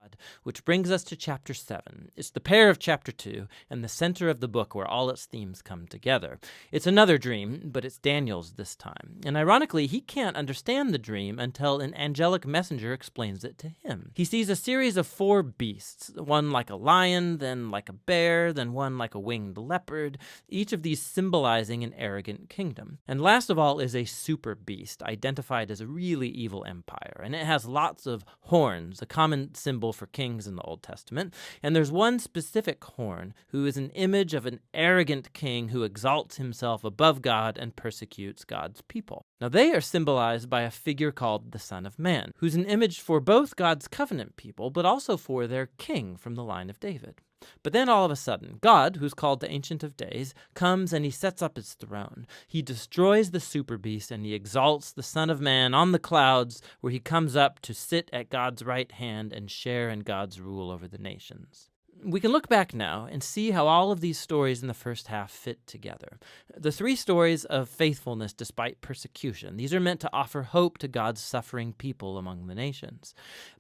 God, which brings us to chapter 7. It's the pair of chapter 2 and the center of the book where all its themes come together. It's another dream, but it's Daniel's this time. And ironically, he can't understand the dream until an angelic messenger explains it to him. He sees a series of 4 beasts, one like a lion, then like a bear, then one like a winged leopard, each of these symbolizing an arrogant kingdom. And last of all is a super beast, identified as a really evil empire. And it has lots of horns, a common symbol for kings in the Old Testament. And there's one specific horn who is an image of an arrogant king who exalts himself above God and persecutes God's people. Now they are symbolized by a figure called the Son of Man, who's an image for both God's covenant people, but also for their king from the line of David. But then all of a sudden, God, who's called the Ancient of Days, comes and he sets up his throne. He destroys the super beast and he exalts the Son of Man on the clouds, where he comes up to sit at God's right hand and share in God's rule over the nations. We can look back now and see how all of these stories in the first half fit together. The 3 stories of faithfulness despite persecution, these are meant to offer hope to God's suffering people among the nations.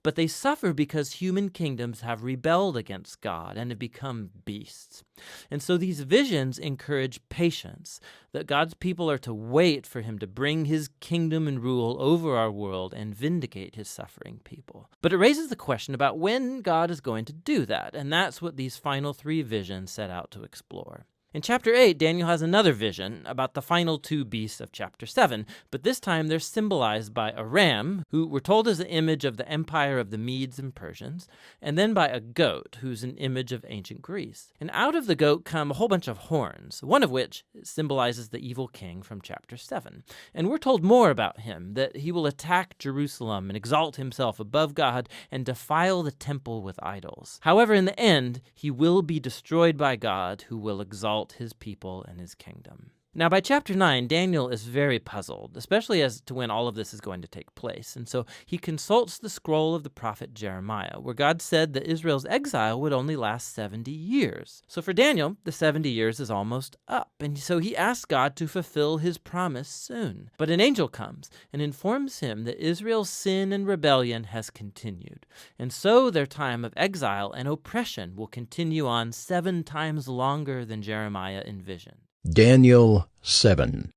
But they suffer because human kingdoms have rebelled against God and have become beasts. And so these visions encourage patience, that God's people are to wait for him to bring his kingdom and rule over our world and vindicate his suffering people. But it raises the question about when God is going to do that, and that's what these final 3 visions set out to explore. In chapter 8, Daniel has another vision about the final 2 beasts of chapter 7, but this time they're symbolized by a ram, who we're told is the image of the empire of the Medes and Persians, and then by a goat, who's an image of ancient Greece. And out of the goat come a whole bunch of horns, one of which symbolizes the evil king from chapter 7. And we're told more about him, that he will attack Jerusalem and exalt himself above God and defile the temple with idols. However, in the end, he will be destroyed by God, who will exalt his people and his kingdom. Now, by chapter 9, Daniel is very puzzled, especially as to when all of this is going to take place. And so he consults the scroll of the prophet Jeremiah, where God said that Israel's exile would only last 70 years. So for Daniel, the 70 years is almost up. And so he asks God to fulfill his promise soon. But an angel comes and informs him that Israel's sin and rebellion has continued. And so their time of exile and oppression will continue on 7 times longer than Jeremiah envisioned. Daniel 7.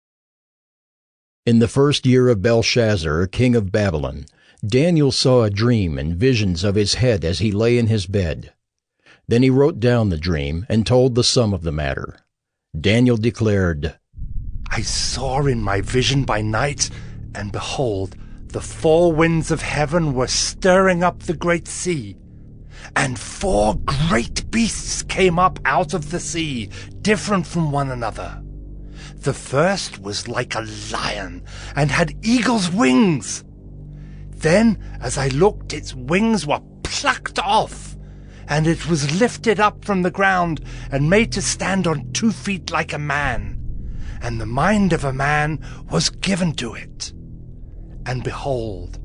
In the 1st year of Belshazzar, king of Babylon, Daniel saw a dream and visions of his head as he lay in his bed. Then he wrote down the dream and told the sum of the matter. Daniel declared, I saw in my vision by night, and behold, the 4 winds of heaven were stirring up the great sea. And 4 great beasts came up out of the sea, different from one another. The first was like a lion, and had eagle's wings. Then, as I looked, its wings were plucked off, and it was lifted up from the ground, and made to stand on 2 feet like a man. And the mind of a man was given to it. And behold,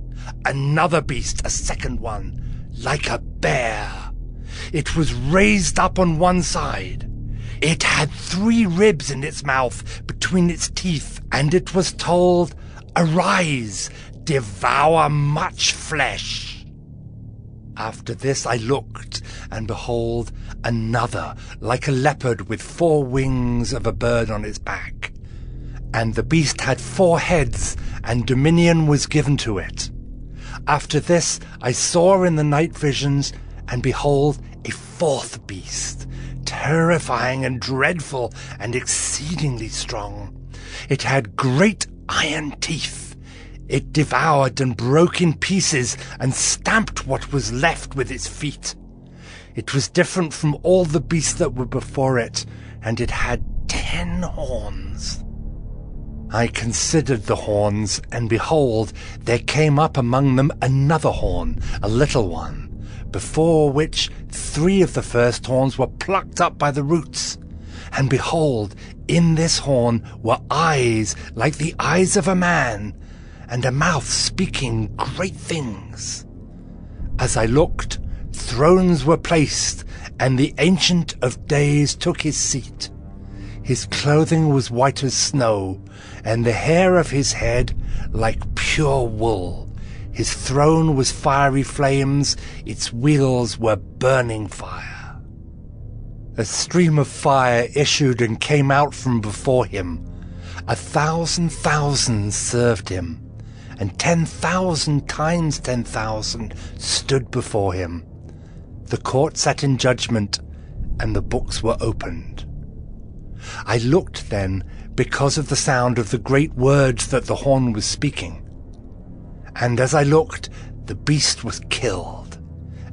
another beast, a second one, like a bear. It was raised up on one side. It had 3 ribs in its mouth between its teeth, and it was told, Arise, devour much flesh. After this I looked, and behold, another, like a leopard with 4 wings of a bird on its back. And the beast had 4 heads, and dominion was given to it. After this I saw in the night visions, and behold, a 4th beast, terrifying and dreadful and exceedingly strong. It had great iron teeth. It devoured and broke in pieces and stamped what was left with its feet. It was different from all the beasts that were before it, and it had 10 horns. I considered the horns, and behold, there came up among them another horn, a little one, before which 3 of the first horns were plucked up by the roots. And behold, in this horn were eyes like the eyes of a man, and a mouth speaking great things. As I looked, thrones were placed, and the Ancient of Days took his seat. His clothing was white as snow, and the hair of his head like pure wool. His throne was fiery flames, its wheels were burning fire. A stream of fire issued and came out from before him. 1,000,000 served him, and 10,000 times 10,000 stood before him. The court sat in judgment, and the books were opened. I looked then, because of the sound of the great words that the horn was speaking. And as I looked, the beast was killed,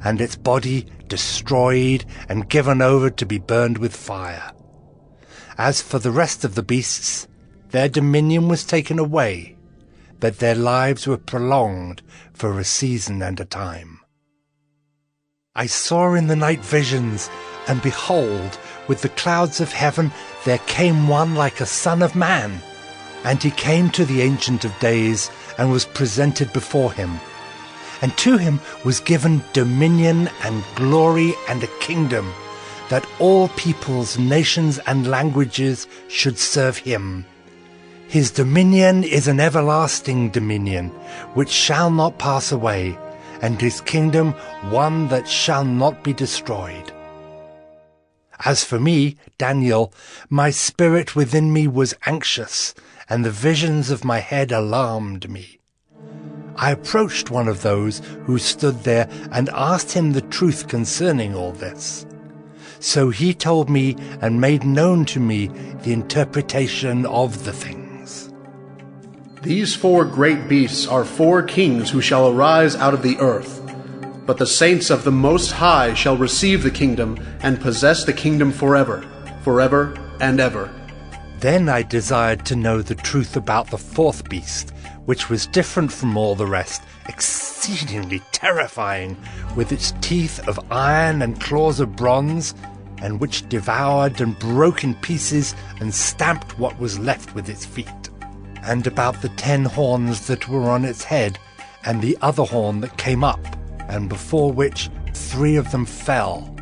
and its body destroyed and given over to be burned with fire. As for the rest of the beasts, their dominion was taken away, but their lives were prolonged for a season and a time. I saw in the night visions, and behold, with the clouds of heaven there came one like a son of man. And he came to the Ancient of Days, and was presented before him. And to him was given dominion and glory and a kingdom, that all peoples, nations, and languages should serve him. His dominion is an everlasting dominion, which shall not pass away, and his kingdom one that shall not be destroyed. As for me, Daniel, my spirit within me was anxious, and the visions of my head alarmed me. I approached one of those who stood there and asked him the truth concerning all this. So he told me and made known to me the interpretation of the things. These 4 great beasts are 4 kings who shall arise out of the earth. But the saints of the Most High shall receive the kingdom and possess the kingdom forever, forever and ever. Then I desired to know the truth about the 4th beast, which was different from all the rest, exceedingly terrifying, with its teeth of iron and claws of bronze, and which devoured and broke in pieces and stamped what was left with its feet. And about the 10 horns that were on its head, and the other horn that came up, and before which 3 of them fell,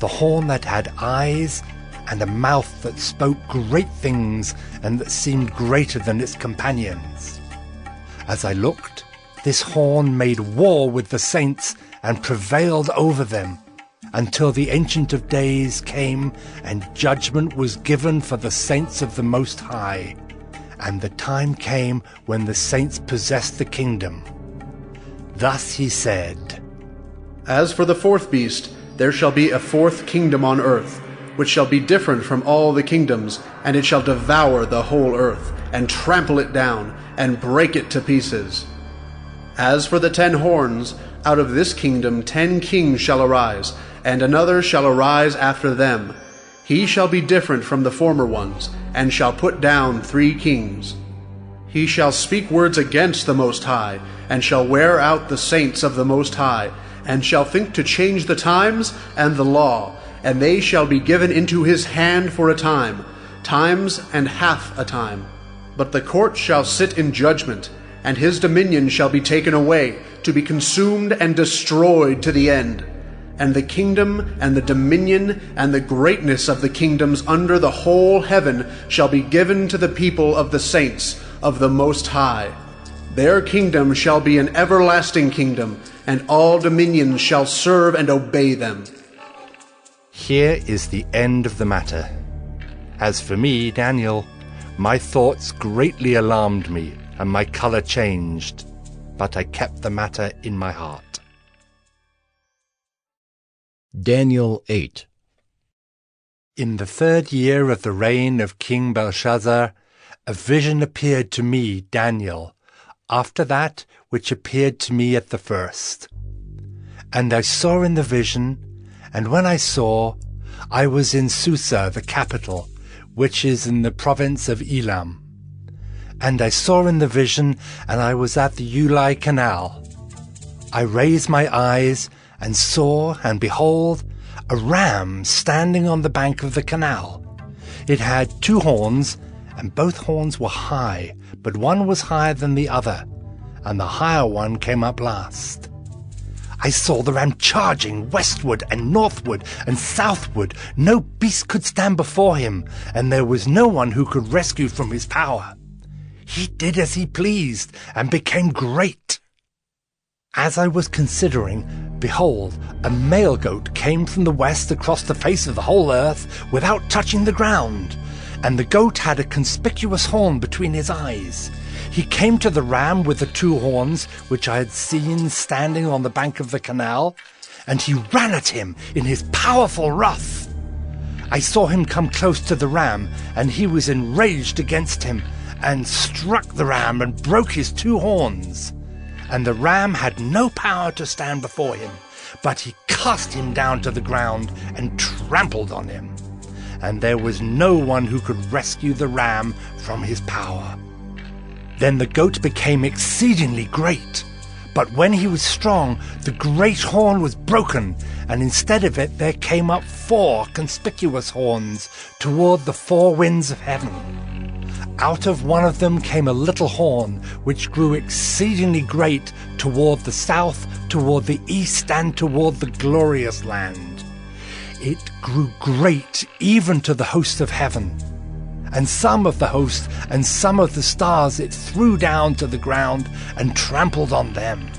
the horn that had eyes, and a mouth that spoke great things, and that seemed greater than its companions. As I looked, this horn made war with the saints, and prevailed over them, until the Ancient of Days came, and judgment was given for the saints of the Most High. And the time came when the saints possessed the kingdom. Thus he said, As for the 4th beast, there shall be a 4th kingdom on earth, which shall be different from all the kingdoms, and it shall devour the whole earth, and trample it down, and break it to pieces. As for the 10 horns, out of this kingdom 10 kings shall arise, and another shall arise after them. He shall be different from the former ones, and shall put down 3 kings. He shall speak words against the Most High, and shall wear out the saints of the Most High, and shall think to change the times and the law, and they shall be given into his hand for a time, times and half a time. But the court shall sit in judgment, and his dominion shall be taken away, to be consumed and destroyed to the end. And the kingdom and the dominion and the greatness of the kingdoms under the whole heaven shall be given to the people of the saints of the Most High. Their kingdom shall be an everlasting kingdom, and all dominions shall serve and obey them. Here is the end of the matter. As for me, Daniel, my thoughts greatly alarmed me, and my color changed, but I kept the matter in my heart. Daniel 8. In the 3rd year of the reign of King Belshazzar, a vision appeared to me, Daniel, after that which appeared to me at the first. And I saw in the vision, and when I saw, I was in Susa, the capital, which is in the province of Elam. And I saw in the vision, and I was at the Ulai Canal. I raised my eyes, and saw, and behold, a ram standing on the bank of the canal. It had 2 horns, and both horns were high, but one was higher than the other, and the higher one came up last. I saw the ram charging westward and northward and southward. No beast could stand before him, and there was no one who could rescue from his power. He did as he pleased, and became great. as I was considering, behold, a male goat came from the west across the face of the whole earth without touching the ground, and the goat had a conspicuous horn between his eyes. He came to the ram with the two horns, which I had seen standing on the bank of the canal, and he ran at him in his powerful wrath. I saw him come close to the ram, and he was enraged against him, and struck the ram and broke his two horns. And the ram had no power to stand before him, but he cast him down to the ground and trampled on him. And there was no one who could rescue the ram from his power. Then the goat became exceedingly great. But when he was strong, the great horn was broken, and instead of it there came up 4 conspicuous horns toward the 4 winds of heaven. Out of one of them came a little horn, which grew exceedingly great toward the south, toward the east, and toward the glorious land. It grew great even to the host of heaven. And some of the host and some of the stars it threw down to the ground and trampled on them.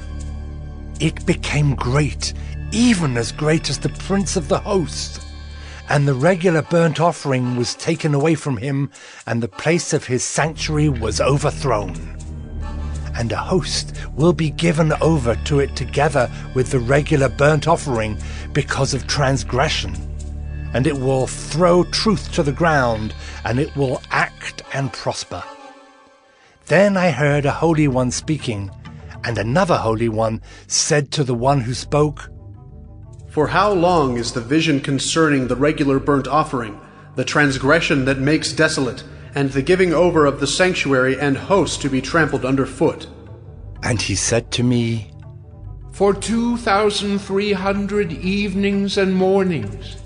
It became great, even as great as the prince of the host. And the regular burnt offering was taken away from him, and the place of his sanctuary was overthrown. And a host will be given over to it together with the regular burnt offering because of transgression. And it will throw truth to the ground, and it will act and prosper. Then I heard a Holy One speaking, and another Holy One said to the one who spoke, For how long is the vision concerning the regular burnt offering, the transgression that makes desolate, and the giving over of the sanctuary and host to be trampled underfoot? And he said to me, For 2,300 evenings and mornings,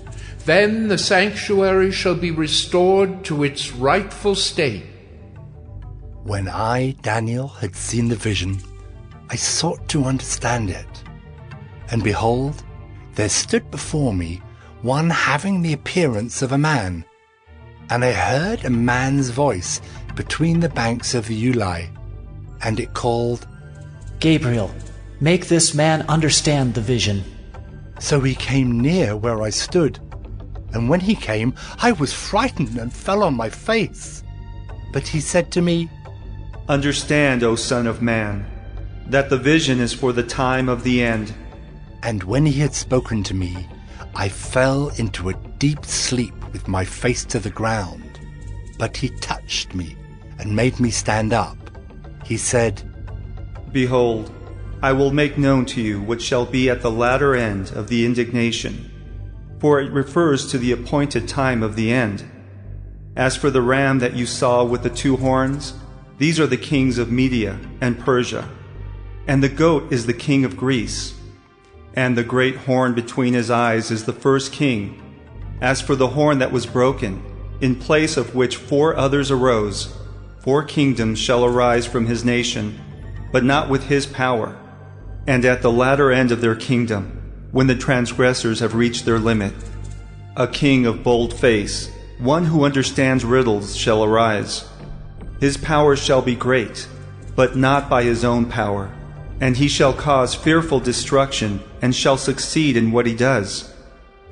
then the sanctuary shall be restored to its rightful state. When I, Daniel, had seen the vision, I sought to understand it. And behold, there stood before me one having the appearance of a man. And I heard a man's voice between the banks of the Ulai, and it called, Gabriel, make this man understand the vision. So he came near where I stood. And when he came, I was frightened and fell on my face. But he said to me, Understand, O Son of Man, that the vision is for the time of the end. And when he had spoken to me, I fell into a deep sleep with my face to the ground. But he touched me and made me stand up. He said, Behold, I will make known to you what shall be at the latter end of the indignation, for it refers to the appointed time of the end. As for the ram that you saw with the 2 horns, these are the kings of Media and Persia, and the goat is the king of Greece, and the great horn between his eyes is the first king. As for the horn that was broken, in place of which 4 others arose, 4 kingdoms shall arise from his nation, but not with his power. And at the latter end of their kingdom, when the transgressors have reached their limit, a king of bold face, one who understands riddles, shall arise. His power shall be great, but not by his own power, and he shall cause fearful destruction, and shall succeed in what he does,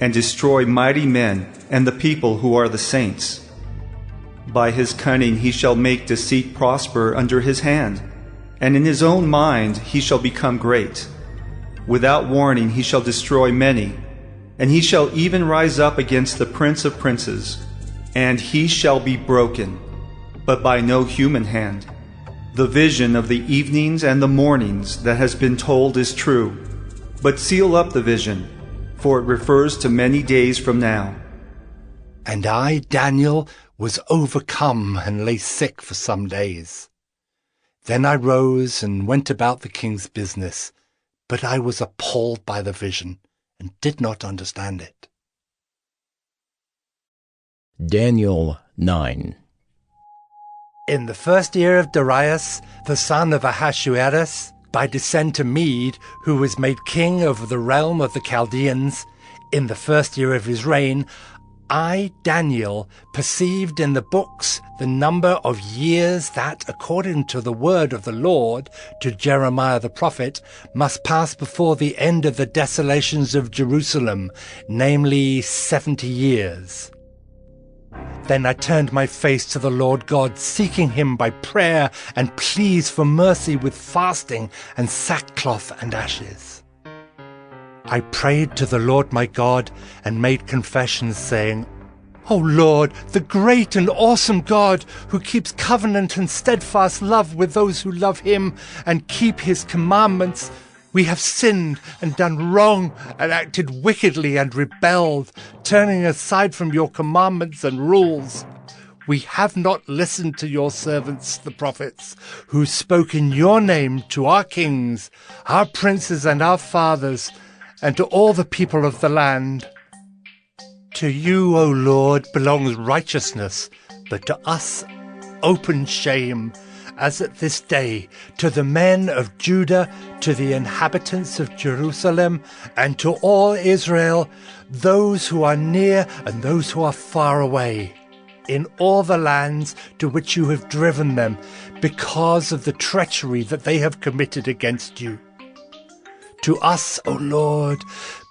and destroy mighty men and the people who are the saints. By his cunning he shall make deceit prosper under his hand, and in his own mind he shall become great. Without warning he shall destroy many, and he shall even rise up against the Prince of Princes, and he shall be broken, but by no human hand. The vision of the evenings and the mornings that has been told is true, but seal up the vision, for it refers to many days from now. And I, Daniel, was overcome and lay sick for some days. Then I rose and went about the king's business, but I was appalled by the vision and did not understand it. Daniel 9. In the first year of Darius, the son of Ahasuerus, by descent to Mede, who was made king over the realm of the Chaldeans, in the first year of his reign, I, Daniel, perceived in the books the number of years that, according to the word of the Lord to Jeremiah the prophet, must pass before the end of the desolations of Jerusalem, namely 70 years. Then I turned my face to the Lord God, seeking him by prayer and pleas for mercy with fasting and sackcloth and ashes. I prayed to the Lord my God and made confessions, saying, O Lord, the great and awesome God, who keeps covenant and steadfast love with those who love him and keep his commandments, we have sinned and done wrong and acted wickedly and rebelled, turning aside from your commandments and rules. We have not listened to your servants, the prophets, who spoke in your name to our kings, our princes and our fathers, and to all the people of the land. To you, O Lord, belongs righteousness, but to us open shame, as at this day, to the men of Judah, to the inhabitants of Jerusalem, and to all Israel, those who are near and those who are far away, in all the lands to which you have driven them, because of the treachery that they have committed against you. To us, O Lord,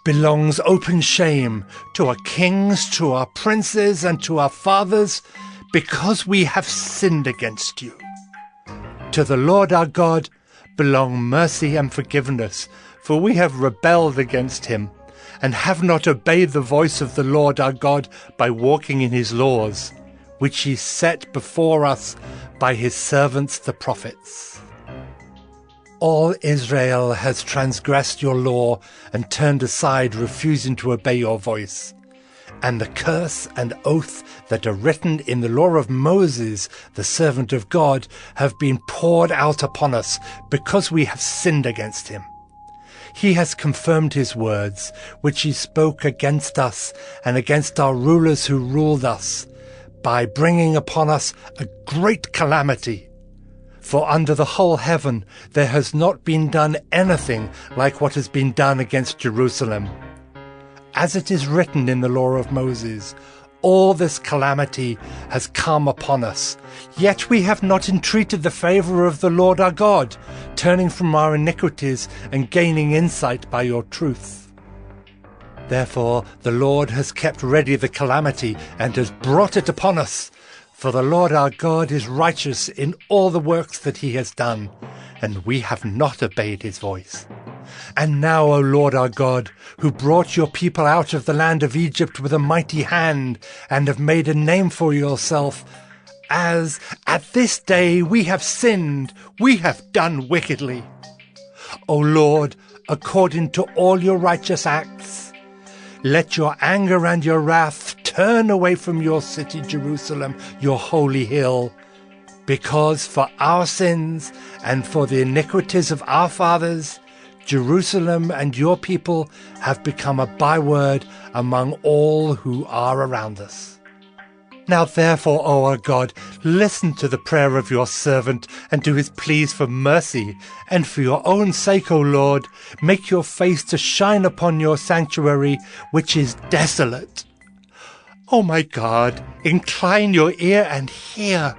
belongs open shame, to our kings, to our princes, and to our fathers, because we have sinned against you. To the Lord our God belong mercy and forgiveness, for we have rebelled against him, and have not obeyed the voice of the Lord our God by walking in his laws, which he set before us by his servants the prophets. All Israel has transgressed your law and turned aside, refusing to obey your voice. And the curse and oath that are written in the law of Moses, the servant of God, have been poured out upon us because we have sinned against him. He has confirmed his words, which he spoke against us and against our rulers who ruled us, by bringing upon us a great calamity. For under the whole heaven there has not been done anything like what has been done against Jerusalem. As it is written in the law of Moses, all this calamity has come upon us, yet we have not entreated the favor of the Lord our God, turning from our iniquities and gaining insight by your truth. Therefore the Lord has kept ready the calamity and has brought it upon us. For the Lord our God is righteous in all the works that he has done, and we have not obeyed his voice. And now, O Lord our God, who brought your people out of the land of Egypt with a mighty hand, and have made a name for yourself, as at this day we have sinned, we have done wickedly. O Lord, according to all your righteous acts, let your anger and your wrath turn away from your city, Jerusalem, your holy hill, because for our sins and for the iniquities of our fathers, Jerusalem and your people have become a byword among all who are around us. Now therefore, O our God, listen to the prayer of your servant and to his pleas for mercy, and for your own sake, O Lord, make your face to shine upon your sanctuary, which is desolate. O my God, incline your ear and hear.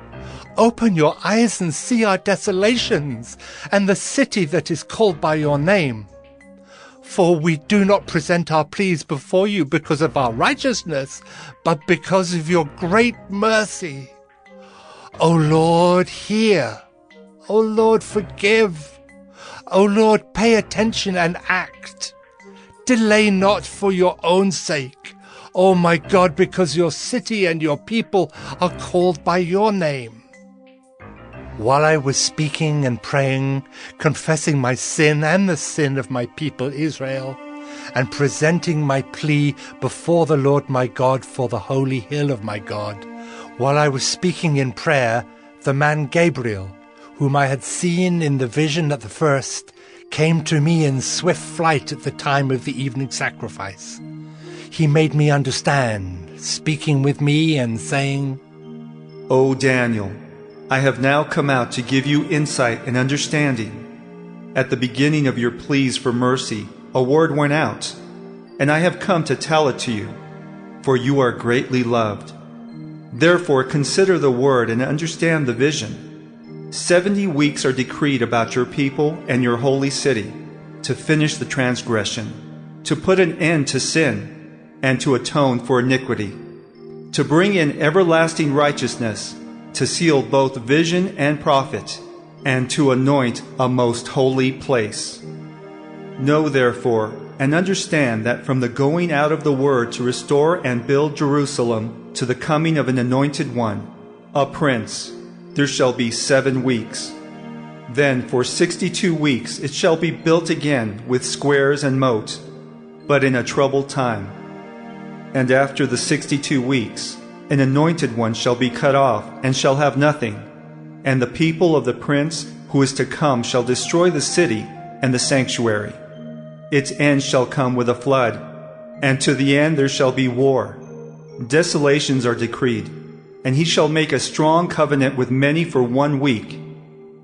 Open your eyes and see our desolations, and the city that is called by your name. For we do not present our pleas before you because of our righteousness, but because of your great mercy. O Lord, hear. O Lord, forgive. O Lord, pay attention and act. Delay not for your own sake, O my God, because your city and your people are called by your name. While I was speaking and praying, confessing my sin and the sin of my people Israel, and presenting my plea before the Lord my God for the holy hill of my God, while I was speaking in prayer, the man Gabriel, whom I had seen in the vision at the first, came to me in swift flight at the time of the evening sacrifice. He made me understand, speaking with me and saying, O Daniel, I have now come out to give you insight and understanding. At the beginning of your pleas for mercy, a word went out, and I have come to tell it to you. for you are greatly loved. Therefore consider the word and understand the vision. 70 weeks are decreed about your people and your holy city, to finish the transgression, to put an end to sin, and to atone for iniquity, to bring in everlasting righteousness, to seal both vision and prophet, and to anoint a most holy place. Know therefore and understand that from the going out of the word to restore and build Jerusalem to the coming of an anointed one, a prince, there shall be 7 weeks. Then for 62 weeks it shall be built again with squares and moat, but in a troubled time. And after the 62 weeks, an anointed one shall be cut off and shall have nothing, and the people of the prince who is to come shall destroy the city and the sanctuary. Its end shall come with a flood, and to the end there shall be war. Desolations are decreed, and he shall make a strong covenant with many for 1 week,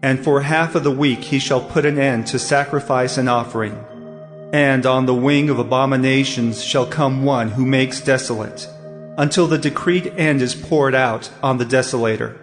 and for half of the week he shall put an end to sacrifice and offering. And on the wing of abominations shall come one who makes desolate, until the decreed end is poured out on the desolator.